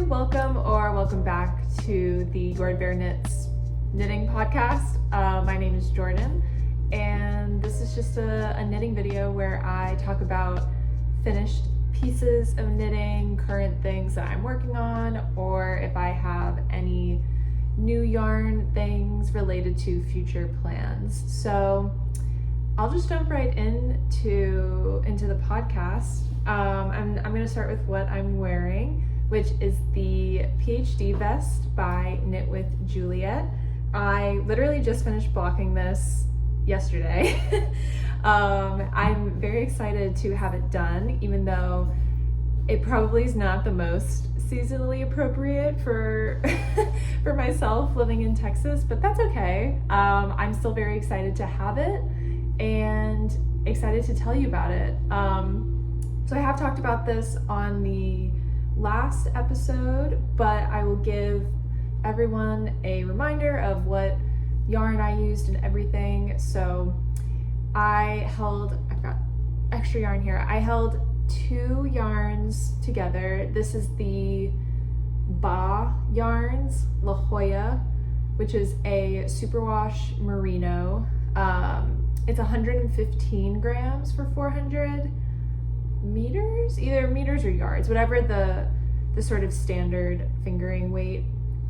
Welcome back to the Jordbær Knits knitting podcast. My name is Jordan, and this is just a knitting video where I talk about finished pieces of knitting, current things that I'm working on, or if I have any new yarn things related to future plans. So I'll just jump right into the podcast. I'm going to start with what I'm wearing, which is the Ph.D. vest by Knit with Juliet. I literally just finished blocking this yesterday. I'm very excited to have it done, even though it probably is not the most seasonally appropriate for for myself living in Texas, but that's okay. I'm still very excited to have it and excited to tell you about it. So I have talked about this on the last episode, but I will give everyone a reminder of what yarn I used and everything. So I've got extra yarn here. I held two yarns together. This is the Baah yarns, La Jolla, which is a superwash merino. It's 115 grams for 400 meters, either meters or yards, whatever the sort of standard fingering weight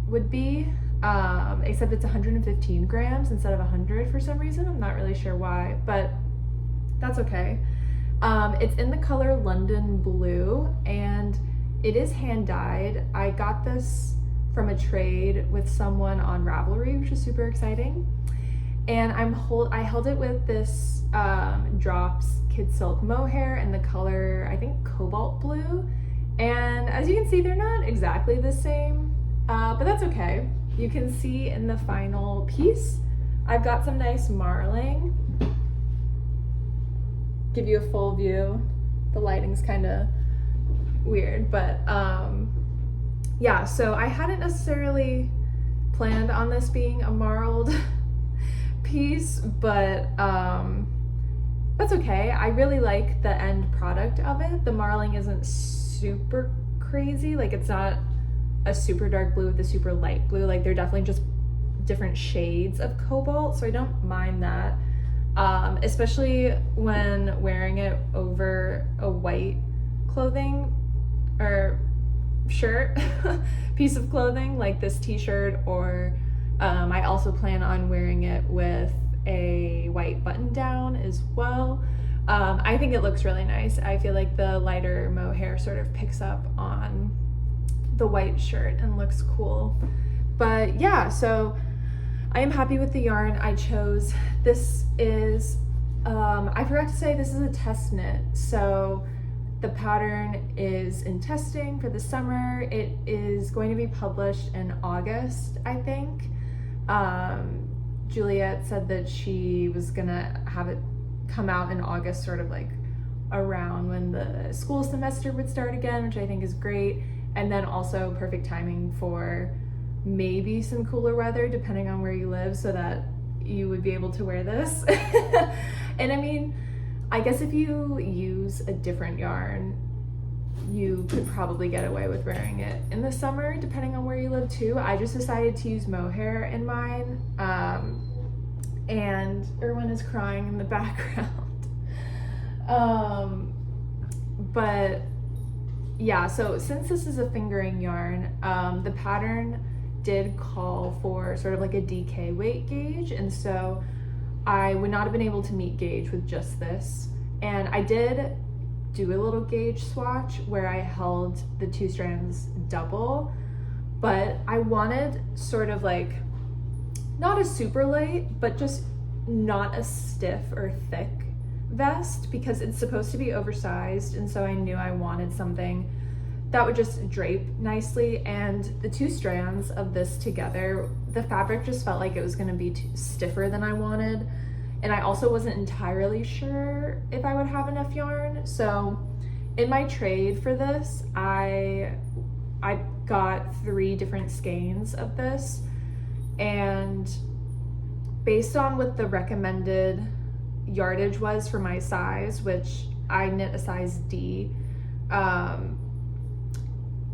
would be, except it's 115 grams instead of 100 for some reason. I'm not really sure why, but that's okay. It's in the color London Blue, and it is hand dyed. I got this from a trade with someone on Ravelry, which is super exciting. And I held it with this Drops Kid Silk Mohair in the color, I think, Cobalt Blue. And as you can see, they're not exactly the same, but that's okay. You can see in the final piece, I've got some nice marling. Give you a full view. The lighting's kind of weird, but yeah, so I hadn't necessarily planned on this being a marled piece, but that's okay. I really like the end product of it. The marling isn't super crazy, like it's not a super dark blue with a super light blue, like they're definitely just different shades of cobalt, so I don't mind that, especially when wearing it over a white clothing or shirt piece of clothing like this t-shirt, or I also plan on wearing it with a white button down as well. I think it looks really nice. I feel like the lighter mohair sort of picks up on the white shirt and looks cool. But yeah, so I am happy with the yarn I chose. This is, I forgot to say, this is a test knit. So the pattern is in testing for the summer. It is going to be published in August, I think. Juliet said that she was gonna have it come out in August, sort of like around when the school semester would start again, which I think is great. And then also perfect timing for maybe some cooler weather, depending on where you live, so that you would be able to wear this. And I mean, I guess if you use a different yarn, you could probably get away with wearing it in the summer, depending on where you live too. I just decided to use mohair in mine, and Erwin is crying in the background. But yeah, so since this is a fingering yarn, the pattern did call for sort of like a DK weight gauge, and so I would not have been able to meet gauge with just this. And I did do a little gauge swatch where I held the two strands double, but I wanted sort of like not a super light, but just not a stiff or thick vest, because it's supposed to be oversized, and so I knew I wanted something that would just drape nicely. And the two strands of this together, the fabric just felt like it was going to be stiffer than I wanted, and I also wasn't entirely sure if I would have enough yarn. So in my trade for this, I got 3 different skeins of this, and based on what the recommended yardage was for my size, which I knit a size D,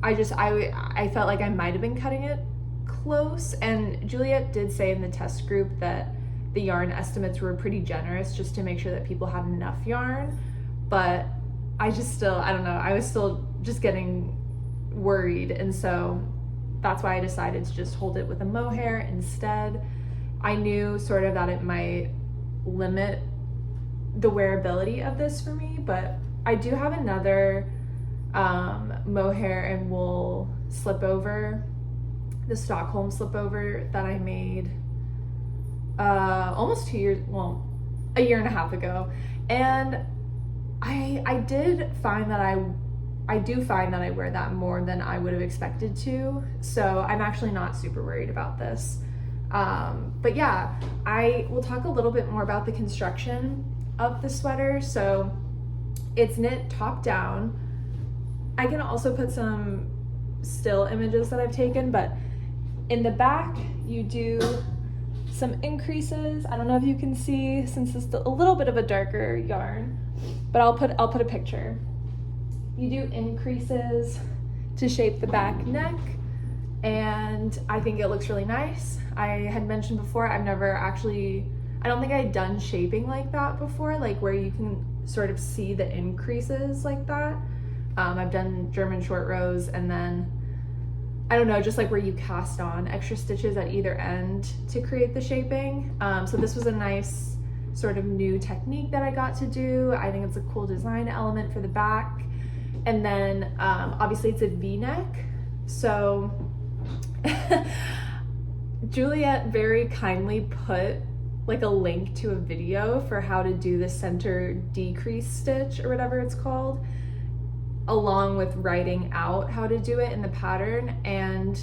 I felt like I might have been cutting it close, and Juliet did say in the test group that the yarn estimates were pretty generous just to make sure that people had enough yarn, but I don't know, I was still just getting worried, and so that's why I decided to just hold it with a mohair instead. I knew sort of that it might limit the wearability of this for me, but I do have another mohair and wool slip over, the Stockholm slip over that I made almost 2 years, well, a year and a half ago, and I did find that I do find that I wear that more than I would have expected to, so I'm actually not super worried about this. But yeah, I will talk a little bit more about the construction of the sweater. So it's knit top down. I can also put some still images that I've taken, but in the back you do some increases. I don't know if you can see since it's a little bit of a darker yarn, but I'll put a picture. You do increases to shape the back neck, and I think it looks really nice. I had mentioned before, I don't think I'd done shaping like that before, like where you can sort of see the increases like that. I've done German short rows, and then, I don't know, just like where you cast on extra stitches at either end to create the shaping. So this was a nice sort of new technique that I got to do. I think it's a cool design element for the back. And then obviously it's a V-neck. So Juliet very kindly put like a link to a video for how to do the center decrease stitch or whatever it's called, along with writing out how to do it in the pattern. And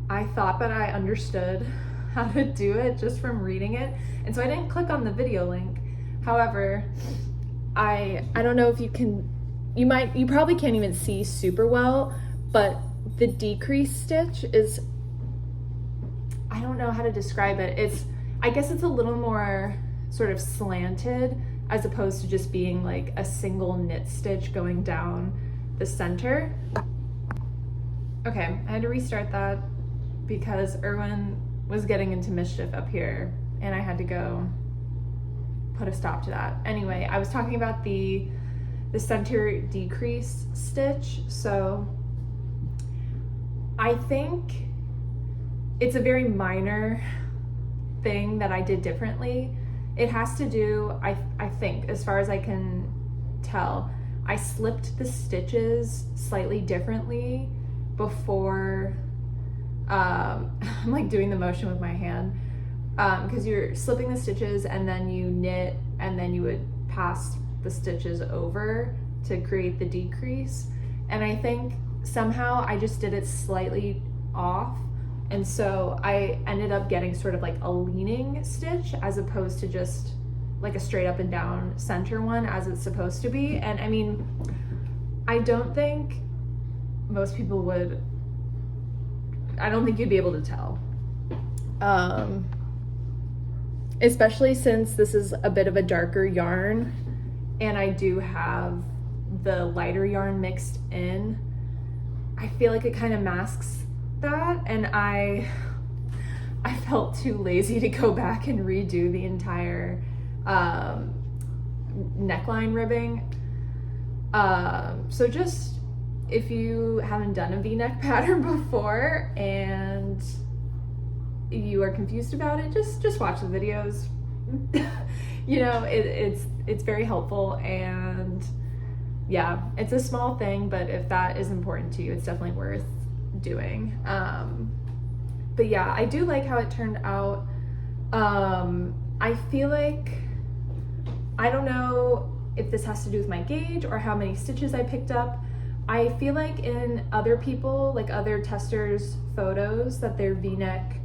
I thought that I understood how to do it just from reading it, and so I didn't click on the video link. However, I don't know if you probably can't even see super well, but the decrease stitch is, I don't know how to describe it. I guess it's a little more sort of slanted as opposed to just being like a single knit stitch going down the center. Okay, I had to restart that because Erwin was getting into mischief up here and I had to go put a stop to that. Anyway, I was talking about the center decrease stitch. So I think it's a very minor thing that I did differently. It has to do, I think, as far as I can tell, I slipped the stitches slightly differently before, I'm like doing the motion with my hand, because you're slipping the stitches and then you knit and then you would pass the stitches over to create the decrease. And I think somehow I just did it slightly off. And so I ended up getting sort of like a leaning stitch as opposed to just like a straight up and down center one as it's supposed to be. And I mean, I don't think most people would, I don't think you'd be able to tell. Especially since this is a bit of a darker yarn and I do have the lighter yarn mixed in. I feel like it kind of masks that, and I felt too lazy to go back and redo the entire neckline ribbing. So just, if you haven't done a V-neck pattern before and you are confused about it, just watch the videos. You know, it's very helpful, and yeah, it's a small thing, but if that is important to you, it's definitely worth doing. But yeah, I do like how it turned out. I feel like, I don't know if this has to do with my gauge or how many stitches I picked up. I feel like in other people, like other testers' photos, that their V-neck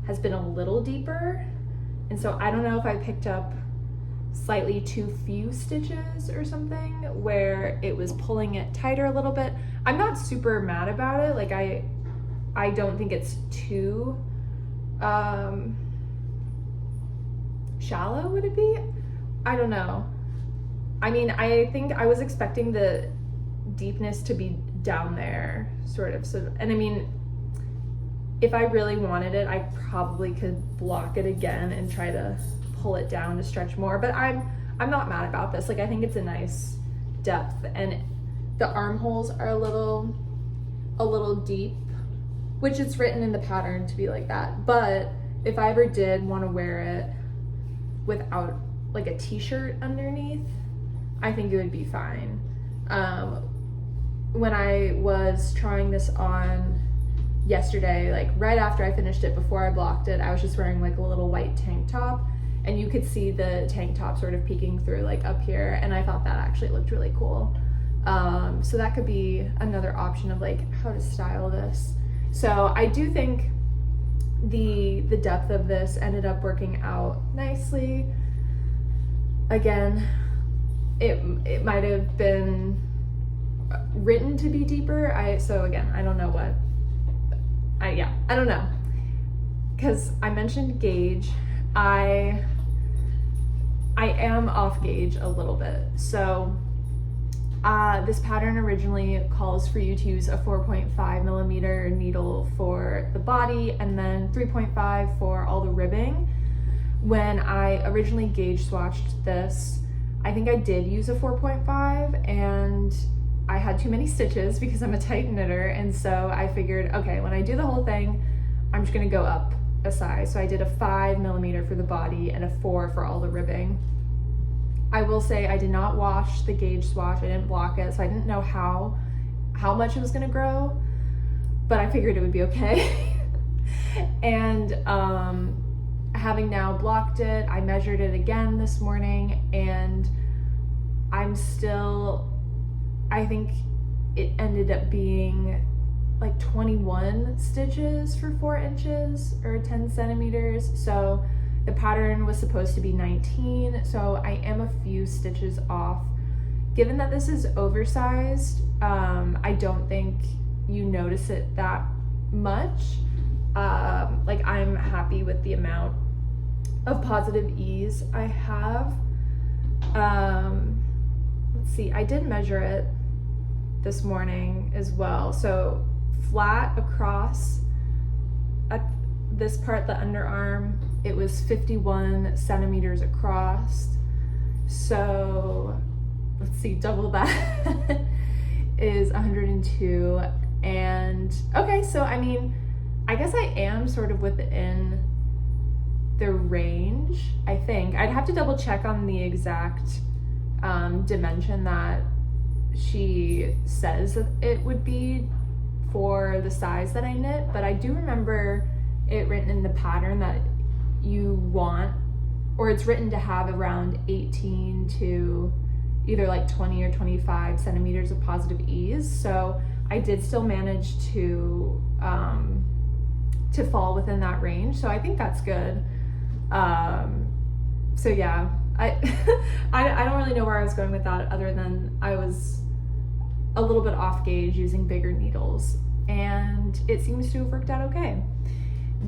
has been a little deeper. And so I don't know if I picked up slightly too few stitches or something where it was pulling it tighter a little bit. I'm not super mad about it. Like I don't think it's too shallow, would it be? I don't know. I mean, I think I was expecting the deepness to be down there, sort of. So, and I mean, if I really wanted it, I probably could block it again and try to pull it down to stretch more, but I'm not mad about this. Like, I think it's a nice depth, and the armholes are a little deep, which it's written in the pattern to be like that. But if I ever did want to wear it without like a t-shirt underneath, I think it would be fine. When I was trying this on yesterday, like right after I finished it, before I blocked it, I was just wearing like a little white tank top, and you could see the tank top sort of peeking through like up here, and I thought that actually looked really cool. So that could be another option of like how to style this. So I do think the depth of this ended up working out nicely. Again, it might have been written to be deeper. So again, I don't know what, I don't know. Because I mentioned gauge. I am off gauge a little bit. So this pattern originally calls for you to use a 4.5 millimeter needle for the body and then 3.5 for all the ribbing. When I originally gauge swatched this, I think I did use a 4.5, and I had too many stitches because I'm a tight knitter, and so I figured, okay, when I do the whole thing, I'm just gonna go up a size. So I did a 5 millimeter for the body and a 4 for all the ribbing. I will say I did not wash the gauge swatch. I didn't block it, so I didn't know how much it was gonna grow, but I figured it would be okay. And having now blocked it, I measured it again this morning, and I'm still, I think it ended up being like 21 stitches for 4 inches or 10 centimeters. So the pattern was supposed to be 19, so I am a few stitches off. Given that this is oversized, I don't think you notice it that much. Like, I'm happy with the amount of positive ease I have. Let's see, I did measure it this morning as well. So flat across at this part, the underarm, it was 51 centimeters across. So let's see, double that is 102. And okay, so I mean, I guess I am sort of within the range, I think. I'd have to double check on the exact dimension that she says that it would be for the size that I knit, but I do remember it written in the pattern that you want, or it's written to have around 18 to either like 20 or 25 centimeters of positive ease. So I did still manage to fall within that range. So I think that's good. So yeah, I don't really know where I was going with that, other than I was a little bit off gauge using bigger needles, and it seems to have worked out okay.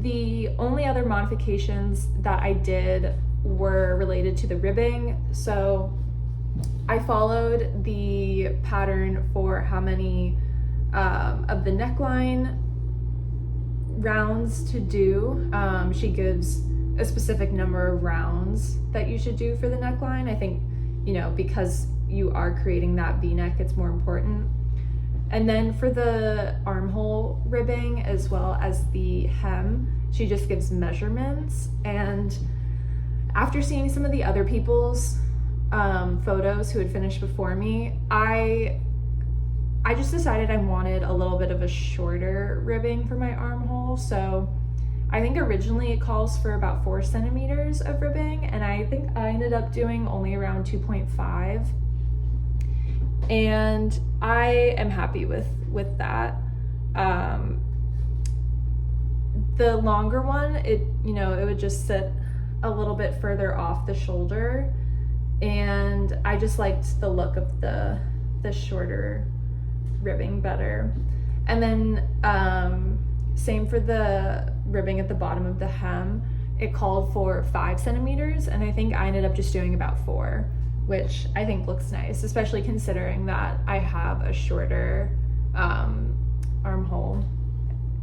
The only other modifications that I did were related to the ribbing. So I followed the pattern for how many of the neckline rounds to do. She gives a specific number of rounds that you should do for the neckline. I think, you know, because you are creating that V-neck, it's more important. And then for the armhole ribbing as well as the hem, she just gives measurements. And after seeing some of the other people's photos who had finished before me, I just decided I wanted a little bit of a shorter ribbing for my armhole. So I think originally it calls for about 4 centimeters of ribbing, and I think I ended up doing only around 2.5. And I am happy with that. The longer one, it would just sit a little bit further off the shoulder, and I just liked the look of the shorter ribbing better. And then same for the ribbing at the bottom of the hem. It called for 5 centimeters, and I think I ended up just doing about 4, which I think looks nice, especially considering that I have a shorter armhole.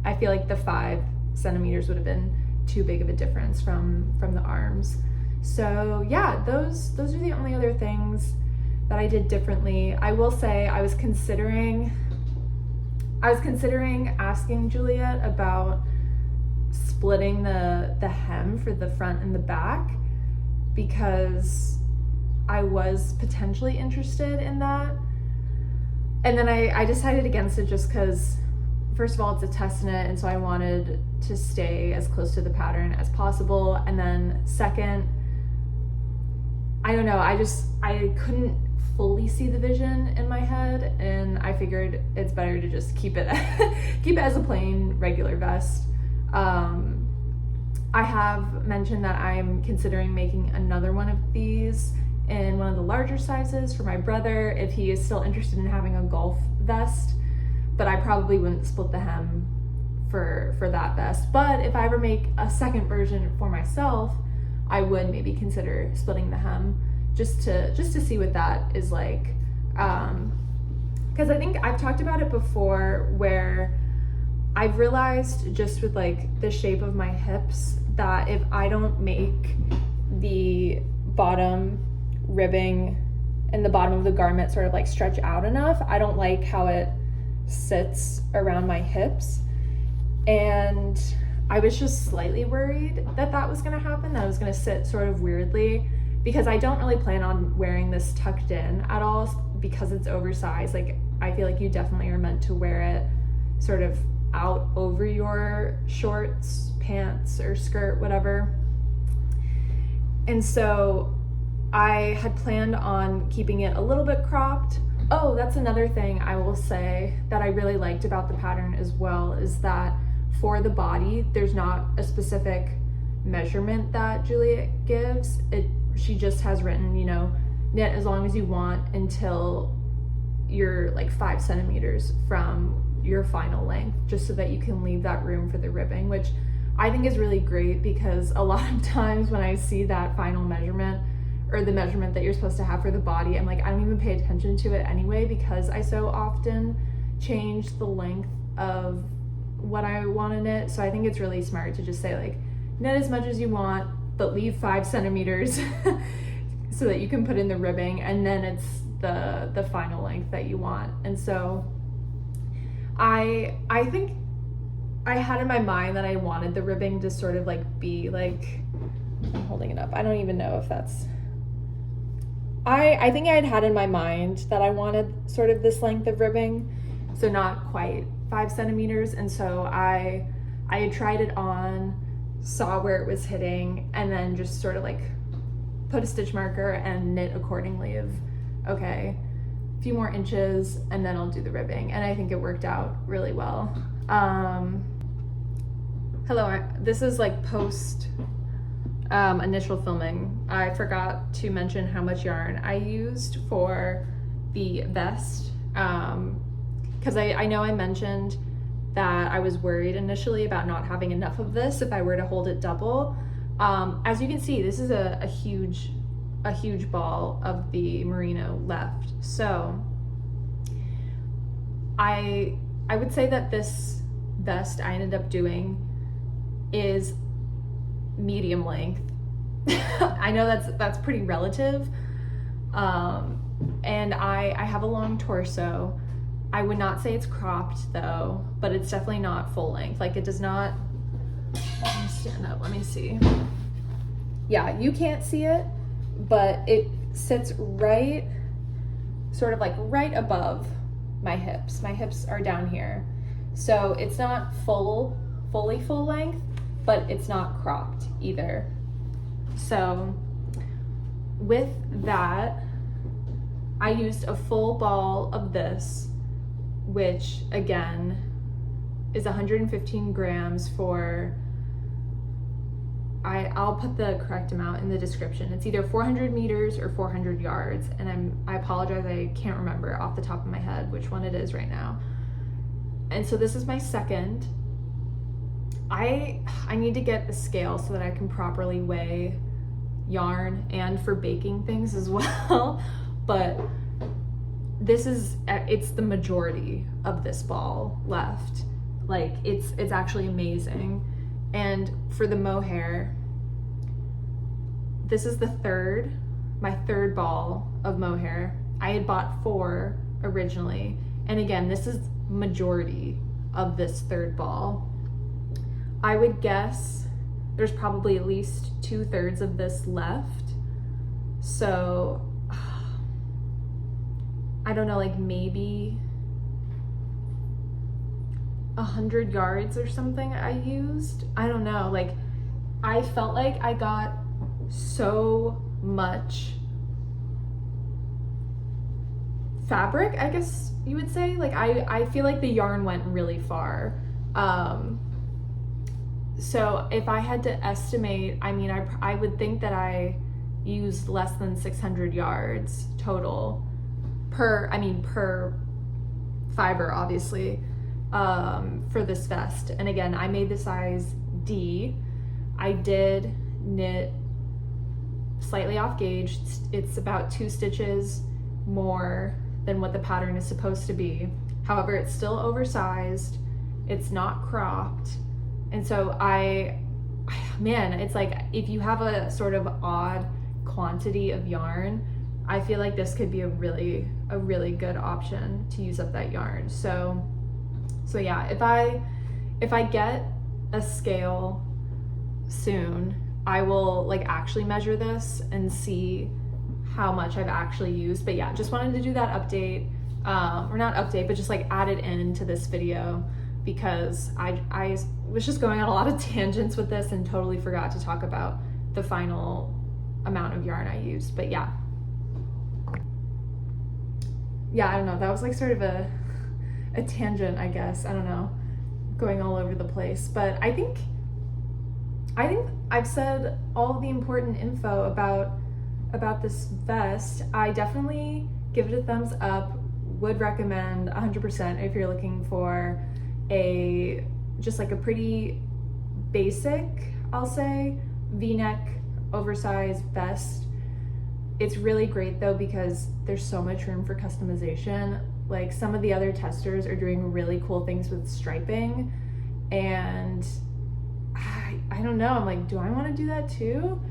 I feel like the 5 centimeters would have been too big of a difference from the arms. So yeah, those are the only other things that I did differently. I will say I was considering asking Juliet about splitting the hem for the front and the back, because I was potentially interested in that. And then I decided against it just because, first of all, it's a test knit, and so I wanted to stay as close to the pattern as possible. And then second, I don't know, I couldn't fully see the vision in my head, and I figured it's better to just keep it as a plain regular vest. I have mentioned that I'm considering making another one of these in one of the larger sizes for my brother if he is still interested in having a golf vest, but I probably wouldn't split the hem for that vest. But if I ever make a second version for myself, I would maybe consider splitting the hem just to see what that is like. Because I think I've talked about it before, where I've realized just with like the shape of my hips that if I don't make the bottom ribbing and the bottom of the garment sort of like stretch out enough, I don't like how it sits around my hips. And I was just slightly worried that was gonna happen, that it was gonna sit sort of weirdly, because I don't really plan on wearing this tucked in at all because it's oversized. Like, I feel like you definitely are meant to wear it sort of out over your shorts, pants, or skirt, whatever. And so I had planned on keeping it a little bit cropped. Oh, that's another thing I will say that I really liked about the pattern as well, is that for the body, there's not a specific measurement that Juliet gives. She just has written, knit as long as you want until you're like 5 centimeters from your final length, just so that you can leave that room for the ribbing, which I think is really great, because a lot of times when I see that final measurement, or the measurement that you're supposed to have for the body, I'm like, I don't even pay attention to it anyway, because I so often change the length of what I want to knit. So I think it's really smart to just say, like, knit as much as you want, but leave 5 centimeters so that you can put in the ribbing, and then it's the final length that you want. And so I think I had in my mind that I wanted the ribbing to sort of like be like, I'm holding it up, I don't even know if that's, I think I had in my mind that I wanted sort of this length of ribbing, so not quite 5 centimeters. And so I had tried it on, saw where it was hitting, and then just sort of like put a stitch marker and knit accordingly of, okay, a few more inches and then I'll do the ribbing. And I think it worked out really well. Hello, this is like post initial filming. I forgot to mention how much yarn I used for the vest, because I know I mentioned that I was worried initially about not having enough of this if I were to hold it double. As you can see, this is a huge ball of the merino left. So I would say that this vest I ended up doing is medium length. I know that's pretty relative. And I have a long torso. I would not say it's cropped though, but it's definitely not full length. Like, it does not, let me stand up, let me see. Yeah, you can't see it, but it sits right, sort of like right above my hips. My hips are down here. So it's not fully full length, but it's not cropped either. So with that, I used a full ball of this, which again is 115 grams for, I'll put the correct amount in the description. It's either 400 meters or 400 yards, and I apologize, I can't remember off the top of my head which one it is right now. And so this is my second. I need to get a scale so that I can properly weigh yarn, and for baking things as well. But it's the majority of this ball left. Like it's actually amazing. And for the mohair, this is my third ball of mohair. I had bought 4 originally. And again, this is majority of this third ball. I would guess there's probably at least 2/3 of this left. So I don't know, like maybe 100 yards or something I used. I don't know, like I felt like I got so much fabric, I guess you would say. Like I feel like the yarn went really far. So if I had to estimate, I mean, I would think that I used less than 600 yards total per fiber, obviously, for this vest. And again, I made the size D. I did knit slightly off gauge. It's about 2 stitches more than what the pattern is supposed to be. However, it's still oversized. It's not cropped. And so it's like if you have a sort of odd quantity of yarn, I feel like this could be a really good option to use up that yarn. So yeah, if I get a scale soon, I will like actually measure this and see how much I've actually used. But yeah, just wanted to do that update, or not update, but just like add it into this video, because I was just going on a lot of tangents with this and totally forgot to talk about the final amount of yarn I used. But yeah, I don't know, that was like sort of a tangent, I guess. I don't know, going all over the place. But I think I've said all of the important info about this vest. I definitely give it a thumbs up, would recommend 100% if you're looking for just like a pretty basic, I'll say, V-neck oversized vest. It's really great though because there's so much room for customization. Like some of the other testers are doing really cool things with striping, and I don't know, I'm like, do I want to do that too?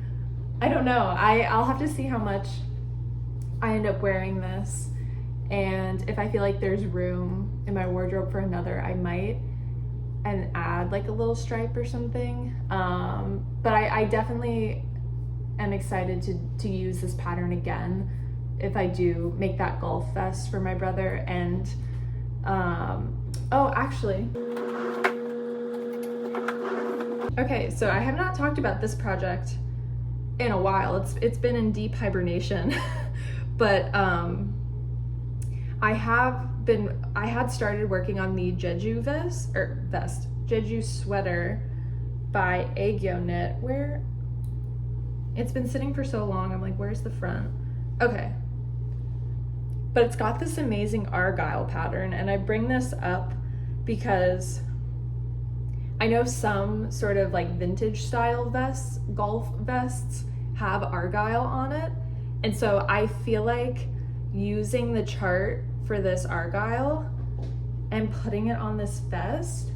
I don't know. I'll have to see how much I end up wearing this, and if I feel like there's room in my wardrobe for another, I might and add like a little stripe or something. But I definitely am excited to use this pattern again if I do make that golf vest for my brother. And oh, actually, okay, so I have not talked about this project in a while. It's been in deep hibernation. But I had started working on the Jeju Jeju sweater by Aegyo Knit, where it's been sitting for so long. I'm like, where's the front? Okay. But it's got this amazing argyle pattern, and I bring this up because I know some sort of like vintage style vests, golf vests, have argyle on it. And so I feel like using the chart for this argyle and putting it on this vest,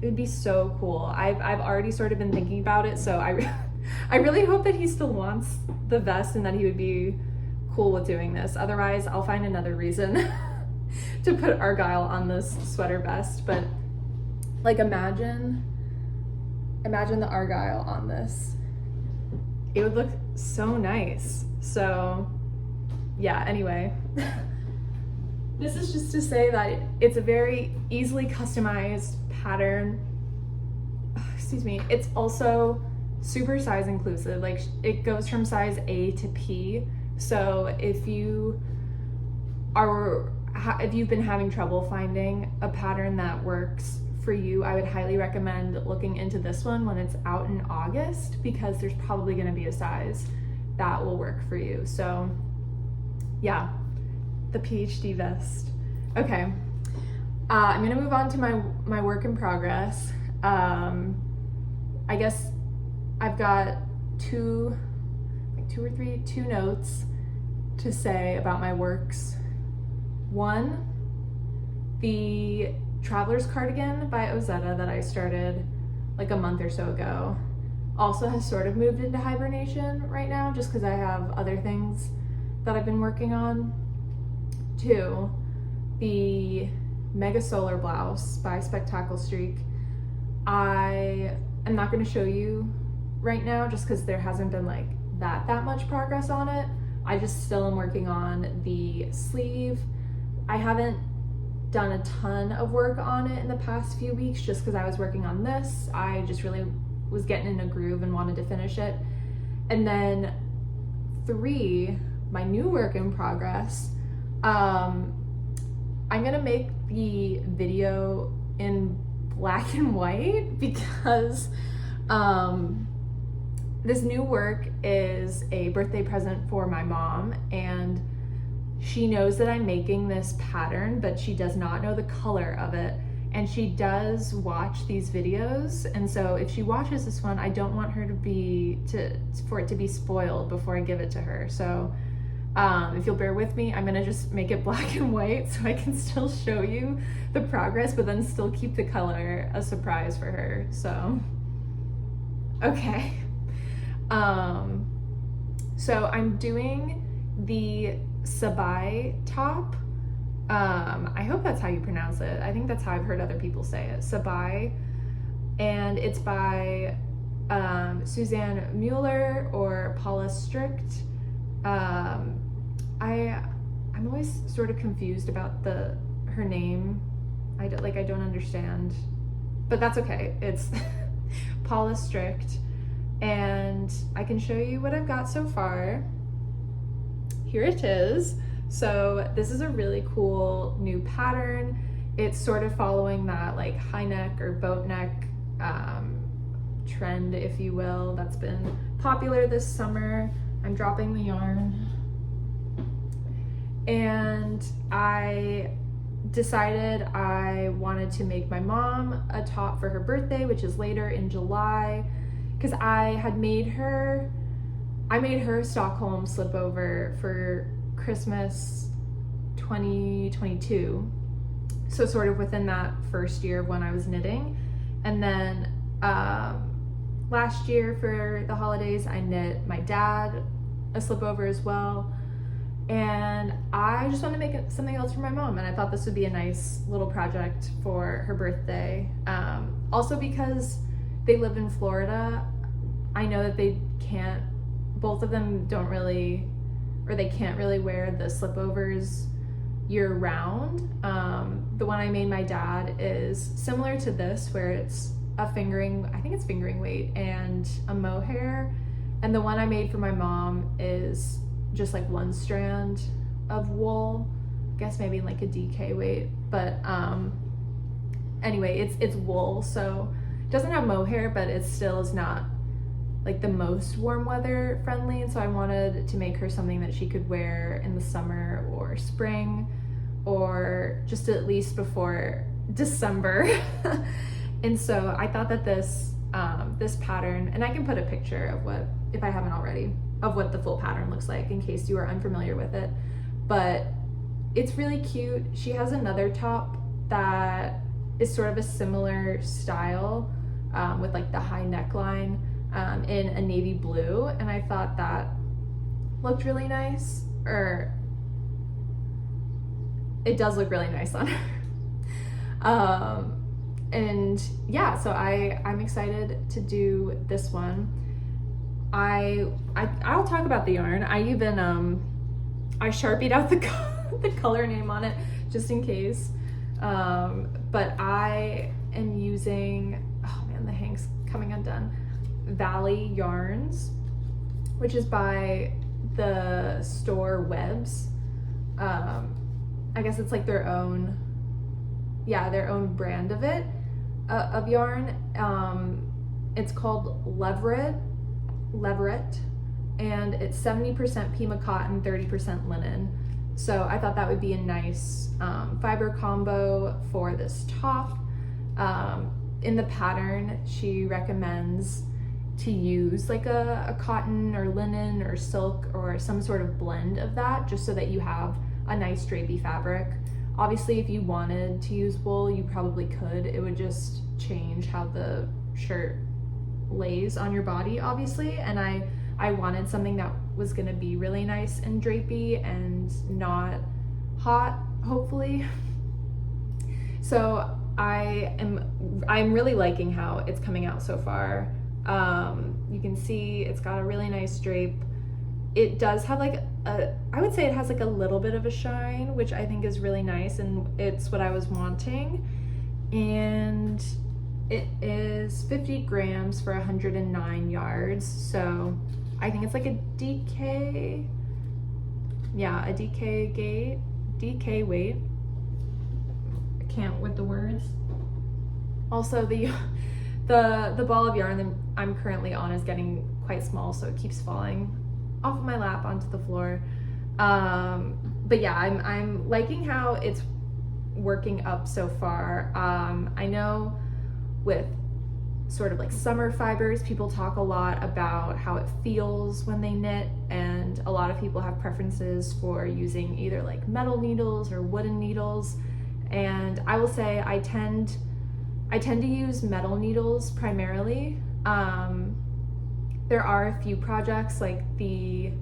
it would be so cool. I've already sort of been thinking about it, so I really hope that he still wants the vest and that he would be cool with doing this. Otherwise, I'll find another reason to put argyle on this sweater vest. But like imagine the argyle on this. It would look so nice. So yeah, anyway. This is just to say that it's a very easily customized pattern. Excuse me. It's also super size inclusive. Like it goes from size A to P. So if you've been having trouble finding a pattern that works for you, I would highly recommend looking into this one when it's out in August, because there's probably going to be a size that will work for you. So yeah, the Ph.D. vest. Okay, I'm gonna move on to my work in progress. I guess I've got two notes to say about my works One, the Traveler's Cardigan by Ozetta that I started like a month or so ago also has sort of moved into hibernation right now just because I have other things that I've been working on. Two, the Mega Solar Blouse by Spectacle Streak. I am not going to show you right now just because there hasn't been like that much progress on it. I just still am working on the sleeve. I haven't done a ton of work on it in the past few weeks just because I was working on this. I just really was getting in a groove and wanted to finish it. And then three, my new work in progress. I'm gonna make the video in black and white because this new work is a birthday present for my mom, and she knows that I'm making this pattern, but she does not know the color of it. And she does watch these videos, and so if she watches this one, I don't want her for it to be spoiled before I give it to her. So if you'll bear with me, I'm gonna just make it black and white so I can still show you the progress, but then still keep the color a surprise for her. So, okay. So I'm doing the Sabai top. I hope that's how you pronounce it. I think that's how I've heard other people say it, Sabai. And it's by Susanne Müller or Paula Strickt. I'm always sort of confused about her name. I don't understand, but that's okay. It's Paula Strickt, and I can show you what I've got so far. Here it is. So this is a really cool new pattern. It's sort of following that like high neck or boat neck trend, if you will, that's been popular this summer. I'm dropping the yarn. And I decided I wanted to make my mom a top for her birthday, which is later in July, because I made her a Stockholm slipover for Christmas 2022, so sort of within that first year of when I was knitting. And then last year for the holidays I knit my dad a slipover as well, and I just wanted to make something else for my mom, and I thought this would be a nice little project for her birthday. Also because they live in Florida, I know that both of them they can't really wear the slipovers year round. The one I made my dad is similar to this, where it's I think it's fingering weight and a mohair. And the one I made for my mom is just like one strand of wool, I guess maybe like a DK weight, but anyway, it's wool, so it doesn't have mohair, but it still is not like the most warm weather friendly, and so I wanted to make her something that she could wear in the summer or spring, or just at least before December. And so I thought that this pattern, and I can put a picture of what, if I haven't already, of what the full pattern looks like in case you are unfamiliar with it, but it's really cute. She has another top that is sort of a similar style with like the high neckline in a navy blue, and I thought that looked really nice, or it does look really nice on her. And yeah, so I'm excited to do this one. I'll talk about the yarn. I even I Sharpied out the color name on it just in case, but I am using, oh man, the hang's coming undone, Valley Yarns, which is by the store Webs. I guess it's like their own brand of it, of yarn. It's called Leverett, and it's 70% Pima cotton, 30% linen. So I thought that would be a nice fiber combo for this top. In the pattern, she recommends to use like a cotton or linen or silk or some sort of blend of that, just so that you have a nice drapey fabric. Obviously, if you wanted to use wool, you probably could. It would just change how the shirt lays on your body, obviously. And I wanted something that was gonna be really nice and drapey and not hot, hopefully. So I'm really liking how it's coming out so far. You can see it's got a really nice drape. It does have like I would say it has like a little bit of a shine, which I think is really nice, and it's what I was wanting. And it is 50 grams for 109 yards. So I think it's like a DK, yeah, a DK weight. I can't with the words. Also, the ball of yarn that I'm currently on is getting quite small, so it keeps falling off of my lap onto the floor. But yeah, I'm liking how it's working up so far. I know with sort of like summer fibers, people talk a lot about how it feels when they knit, and a lot of people have preferences for using either like metal needles or wooden needles. And I will say I tend to use metal needles primarily. There are a few projects like the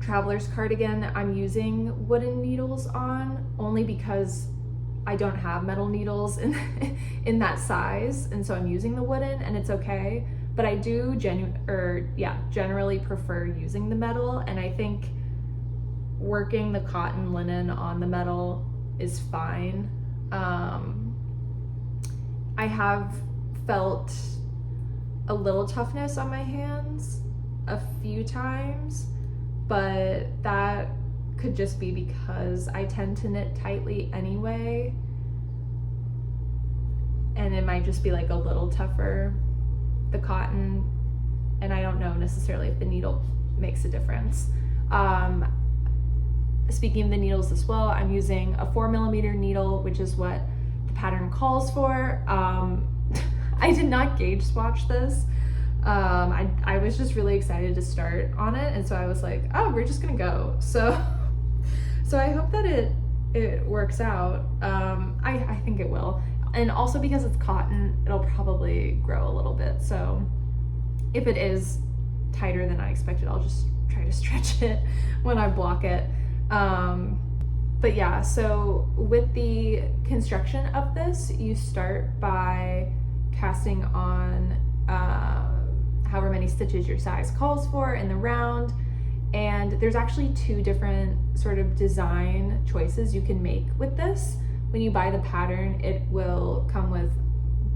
Traveler's cardigan I'm using wooden needles on, only because I don't have metal needles in that size, and so I'm using the wooden, and it's okay. But I do generally prefer using the metal, and I think working the cotton linen on the metal is fine. I have felt a little toughness on my hands a few times, but that could just be because I tend to knit tightly anyway, and it might just be like a little tougher, the cotton, and I don't know necessarily if the needle makes a difference. Speaking of the needles as well, I'm using a 4mm needle, which is what the pattern calls for. I did not gauge swatch this. I was just really excited to start on it, and so I was like, oh, we're just gonna go. So I hope that it works out. I think it will. And also because it's cotton, it'll probably grow a little bit. So if it is tighter than I expected, I'll just try to stretch it when I block it. But yeah, so with the construction of this, you start by casting on however many stitches your size calls for in the round. And there's actually two different sort of design choices you can make with this. When you buy the pattern, it will come with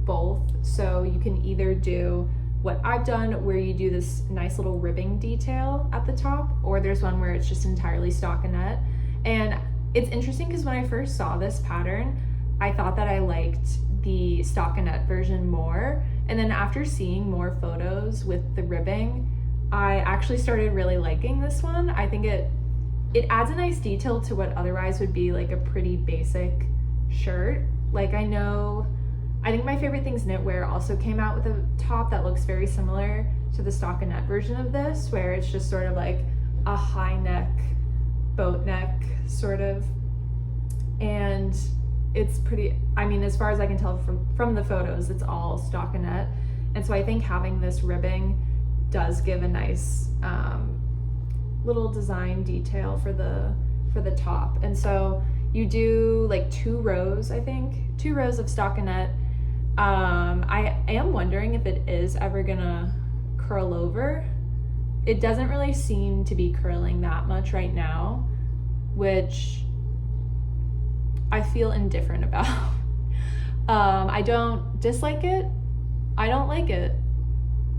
both. So you can either do what I've done, where you do this nice little ribbing detail at the top, or there's one where it's just entirely stockinette. And it's interesting because when I first saw this pattern, I thought that I liked the stockinette version more. And then after seeing more photos with the ribbing, I actually started really liking this one. I think it adds a nice detail to what otherwise would be like a pretty basic shirt. Like I think My Favorite Things Knitwear also came out with a top that looks very similar to the stockinette version of this, where it's just sort of like a high neck, boat neck sort of. And it's pretty, I mean, as far as I can tell from the photos, it's all stockinette. And so I think having this ribbing does give a nice little design detail for the top. And so you do like 2 rows, I think, 2 rows of stockinette. I am wondering if it is ever gonna curl over. It doesn't really seem to be curling that much right now, which I feel indifferent about. I don't dislike it. I don't like it.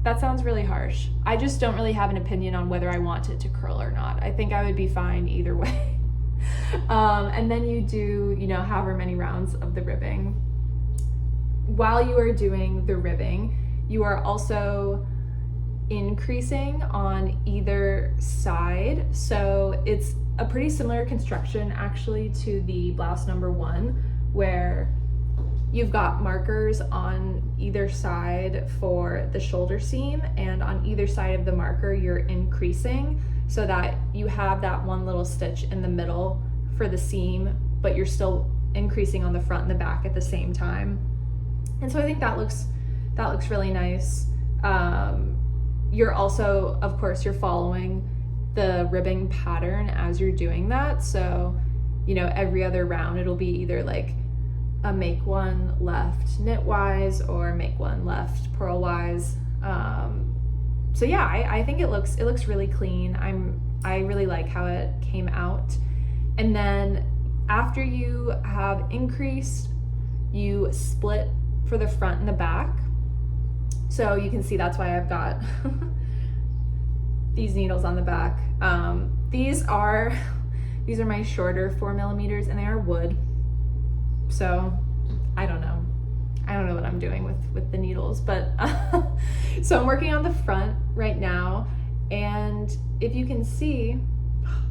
That sounds really harsh. I just don't really have an opinion on whether I want it to curl or not. I think I would be fine either way. And then you do, however many rounds of the ribbing. While you are doing the ribbing, you are also increasing on either side. So it's a pretty similar construction actually to the blouse number 1, where you've got markers on either side for the shoulder seam, and on either side of the marker you're increasing so that you have that one little stitch in the middle for the seam but you're still increasing on the front and the back at the same time. And so I think that looks really nice. You're also, of course, you're following the ribbing pattern as you're doing that. So, you know, every other round it'll be either like a make one left knitwise or make one left purlwise. So yeah, I think it looks really clean. I really like how it came out. And then after you have increased, you split for the front and the back. So you can see that's why I've got these needles on the back. These are my shorter 4mm, and they are wood. So I don't know what I'm doing with the needles, but so I'm working on the front right now. And if you can see,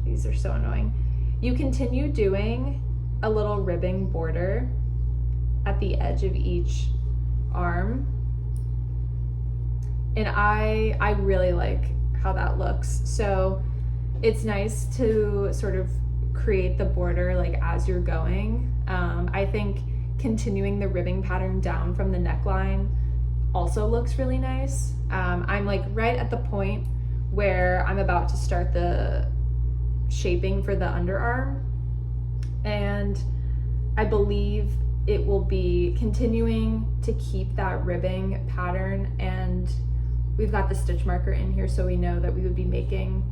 these are so annoying. You continue doing a little ribbing border at the edge of each arm. And I really like how that looks. So it's nice to sort of create the border like as you're going. I think continuing the ribbing pattern down from the neckline also looks really nice. I'm like right at the point where I'm about to start the shaping for the underarm, and I believe it will be continuing to keep that ribbing pattern, and we've got the stitch marker in here so we know that we would be making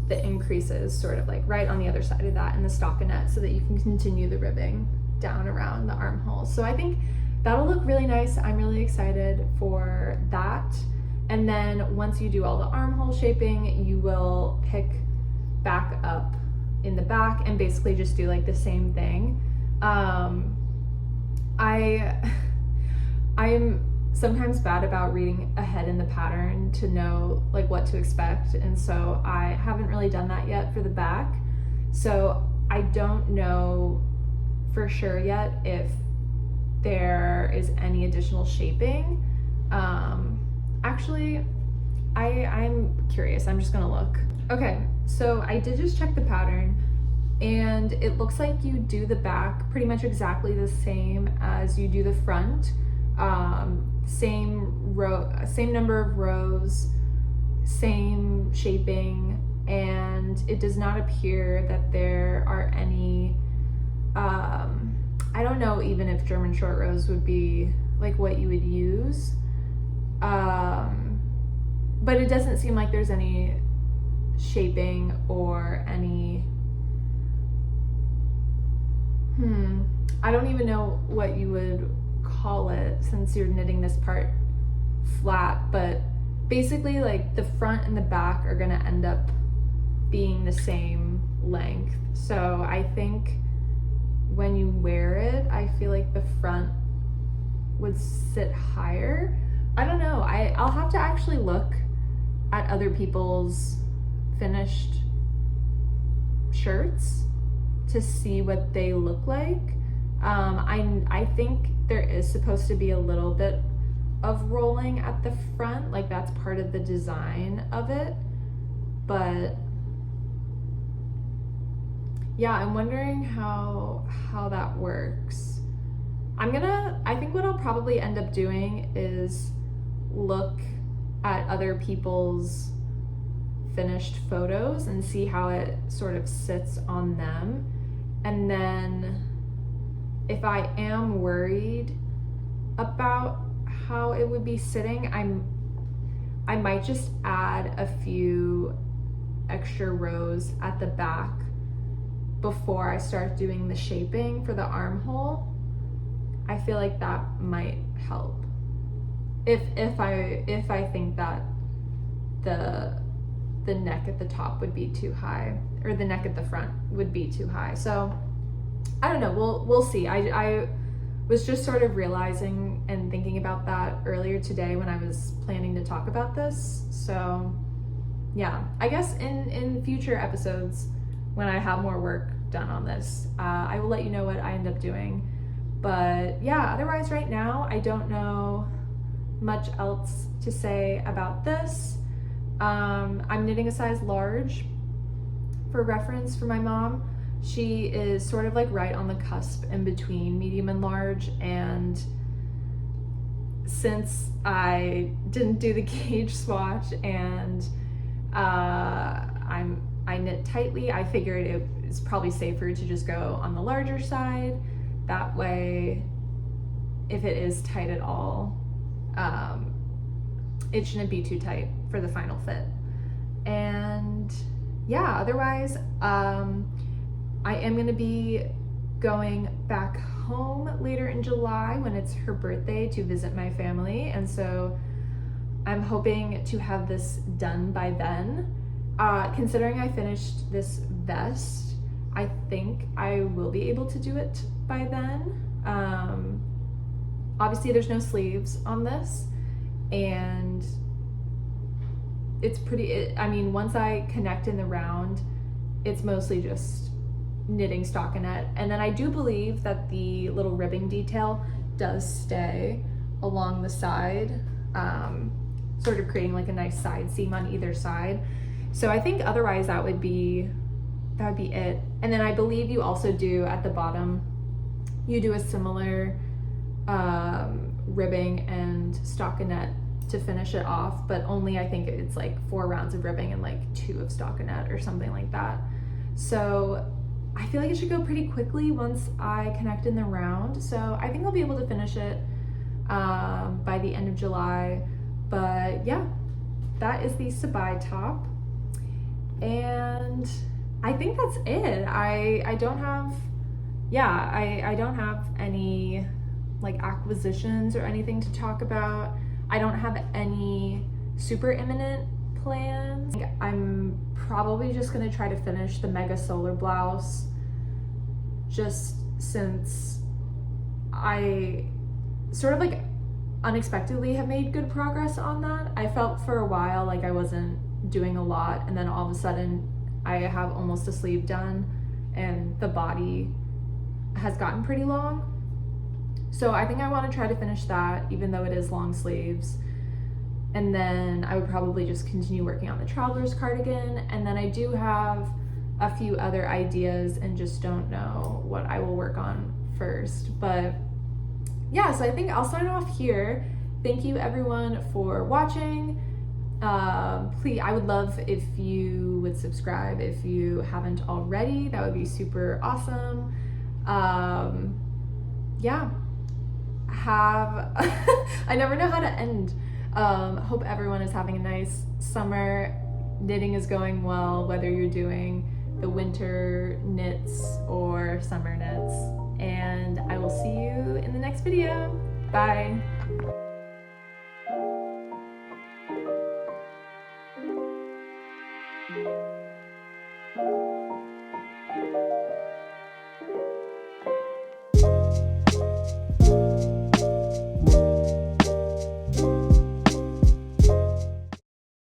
the increases sort of like right on the other side of that in the stockinette so that you can continue the ribbing down around the armholes. So I think that'll look really nice. I'm really excited for that. And then once you do all the armhole shaping, you will pick back up in the back and basically just do like the same thing. I'm sometimes bad about reading ahead in the pattern to know like what to expect, and so I haven't really done that yet for the back. So I don't know for sure yet if there is any additional shaping. Actually, I'm curious. I'm just gonna look. Okay, so I did just check the pattern, and it looks like you do the back pretty much exactly the same as you do the front. Same number of rows, same shaping, and it does not appear that there are any, I don't know even if German short rows would be like what you would use, but it doesn't seem like there's any shaping or any, I don't even know what you would call it since you're knitting this part flat, but basically like the front and the back are gonna end up being the same length. So I think when you wear it, I feel like the front would sit higher. I don't know, I'll have to actually look at other people's finished shirts to see what they look like. I think there is supposed to be a little bit of rolling at the front, like that's part of the design of it, but yeah, I'm wondering how that works. I think what I'll probably end up doing is look at other people's finished photos and see how it sort of sits on them, and then if I am worried about how it would be sitting, I might just add a few extra rows at the back before I start doing the shaping for the armhole. I feel like that might help if I think that the neck at the top would be too high, or the neck at the front would be too high. So I don't know, we'll see. I was just sort of realizing and thinking about that earlier today when I was planning to talk about this. So yeah, I guess in future episodes when I have more work done on this, I will let you know what I end up doing. But yeah, otherwise right now I don't know much else to say about this. I'm knitting a size large for reference for my mom. She is sort of like right on the cusp in between medium and large, and since I didn't do the gauge swatch and I knit tightly, I figured it was probably safer to just go on the larger side. That way, if it is tight at all, it shouldn't be too tight for the final fit. And yeah, otherwise, I am going to be going back home later in July when it's her birthday to visit my family, and so I'm hoping to have this done by then. Considering I finished this vest, I think I will be able to do it by then. Obviously there's no sleeves on this, and it's pretty, I mean, once I connect in the round, it's mostly just knitting stockinette. And then I do believe that the little ribbing detail does stay along the side, sort of creating like a nice side seam on either side. So I think otherwise that would be it. And then I believe you also do at the bottom, you do a similar ribbing and stockinette to finish it off, but only I think it's like 4 rounds of ribbing and like 2 of stockinette or something like that. So I feel like it should go pretty quickly once I connect in the round. So I think I'll be able to finish it by the end of July. But yeah, that is the Sabai top. And I think that's it. I don't have, yeah, I don't have any like acquisitions or anything to talk about. I don't have any super imminent plans. I'm probably just gonna try to finish the Mega Solar blouse, just since I sort of like unexpectedly have made good progress on that. I felt for a while like I wasn't doing a lot, and then all of a sudden I have almost a sleeve done and the body has gotten pretty long. So I think I want to try to finish that, even though it is long sleeves. And then I would probably just continue working on the Traveler's cardigan. And then I do have a few other ideas and just don't know what I will work on first. But yeah, so I think I'll sign off here. Thank you everyone for watching. Please, I would love if you would subscribe if you haven't already. That would be super awesome. Yeah, I never know how to end. Hope everyone is having a nice summer. Knitting is going well, whether you're doing the winter knits or summer knits. And I will see you in the next video. Bye.